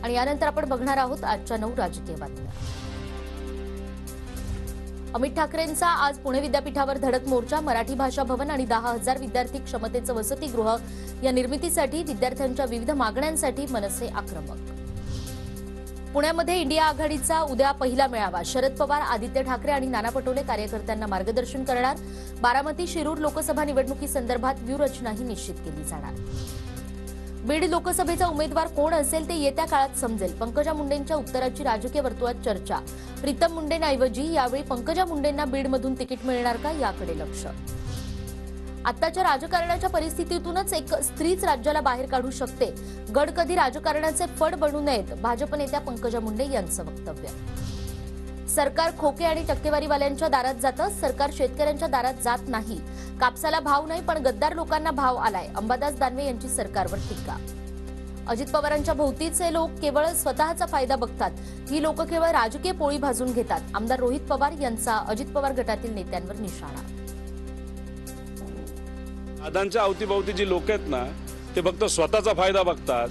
आणि यानंतर आपण बघणार आहोत आजच्या 9 राजकीय बातम्या। अमित ठाकरेंचा आज पुणे विद्यापीठावर धडक मोर्चा। मराठी भाषा भवन आणि 10,000 विद्यार्थी क्षमतेचं वसतिगृह या निर्मितीसाठी विद्यार्थ्यांच्या विविध मागण्यांसाठी मनसे आक्रमक। पुण्यामध्ये इंडिया आघाडीचा उद्या पहिला मेळावा। शरद पवार, आदित्य ठाकरे आणि नाना पटोले कार्यकर्त्यांना मार्गदर्शन करणार। बारामती शिरूर लोकसभा निवडणुकीसंदर्भात व्यूहरचनाही निश्चित केली जाणार। बीड लोकसभेचा उमेदवार कोण असेल ते येत्या काळात समजेल। पंकजा मुंडेंच्या उत्तराची राजकीय वर्तुळात चर्चा। प्रीतम मुंडेंऐवजी यावेळी पंकजा मुंडेंना बीडमधून तिकीट मिळणार का याकडे लक्ष। आत्ताच्या राजकारणाच्या परिस्थितीतूनच एक स्त्रीच राज्याला बाहेर काढू शकते। गड कधी राजकारणाचे फड बनू नयेत, भाजप नेत्या पंकजा मुंडे यांचं वक्तव्य। सरकार खोके आणि टक्केवारीवाल्यांच्या दारात जातं, सरकार शेतकऱ्यांच्या दारात जात नाही। कापसाला भाव नाही पण गद्दार लोकांना भाव आलाय, अंबादास दानवे यांची सरकारवर टीका। अजित पवारांच्या भोवतीचे लोक केवळ स्वतःचा फायदा बघतात, ही लोक केवळ राजकीय पोळी भाजून घेतात। आमदार रोहित पवार यांचा अजित पवार गटातील नेत्यांवर निशाणा। दादांच्या अवतीभोवती जी लोक आहेत ना, ते फक्त स्वतःचा फायदा बघतात।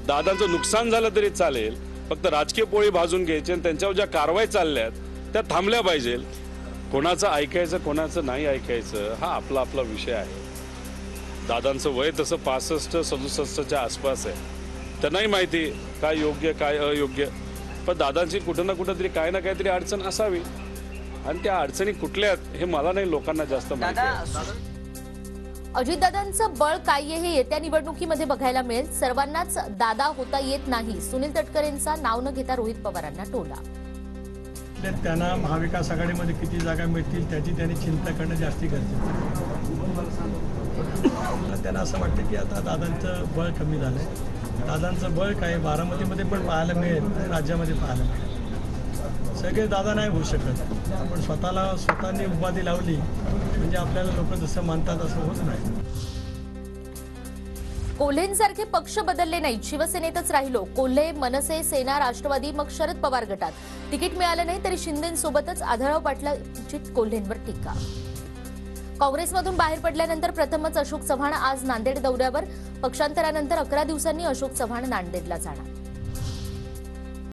दादांचं नुकसान झालं तरी चालेल, फक्त राजकीय पोळी भाजून घ्यायची आणि त्यांच्यावर ज्या कारवाई चालल्यात त्या थांबल्या पाहिजे। कोणाचं ऐकायचं कोणाचं नाही ऐकायचं हा आपला आपला विषय आहे। दादांचं वय तसं 65-67च्या आसपास आहे। त्यांनाही माहिती काय योग्य काय अयोग्य, पण दादांची कुठं ना कुठं तरी काय ना काहीतरी अडचण असावी आणि त्या अडचणी कुठल्या आहेत हे मला नाही, लोकांना जास्त माहिती आहे। अजितदादांचं बळ काय हे येत्या निवडणुकीमध्ये बघायला मिळेल। सर्वांनाच दादा होता येत नाही, सुनील तटकरेंचा नाव न घेता रोहित पवारांना टोला। त्यांना महाविकास आघाडीमध्ये किती जागा मिळतील त्याची त्यांनी चिंता करणं जास्ती गरजेचं आहे। त्यांना असं वाटतं की आता दादांचं बळ कमी झालंय। दादांचं बळ काय बारामतीमध्ये पण पाहायला मिळेल, राज्यामध्ये पाहायला मिळेल। सगळे दादा नाही होऊ शकत, पण स्वतःने उपाधी लावली म्हणजे आपल्याला लोक जसं मानतात असं होत नाही। कोल्हेंसारखे पक्ष बदलले नाहीत, शिवसेनेतच राहिलो। कोल्हे, मनसे, सेना, राष्ट्रवादी मग शरद पवार गटात। तिकीट मिळालं नाही तरी शिंदेंसोबतच आढळराव पाटलांची कोल्हेंवर टीका। काँग्रेसमधून बाहेर पडल्यानंतर प्रथमच अशोक चव्हाण आज नांदेड दौऱ्यावर। पक्षांतरानंतर 11 दिवसांनी अशोक चव्हाण नांदेडला जाणार।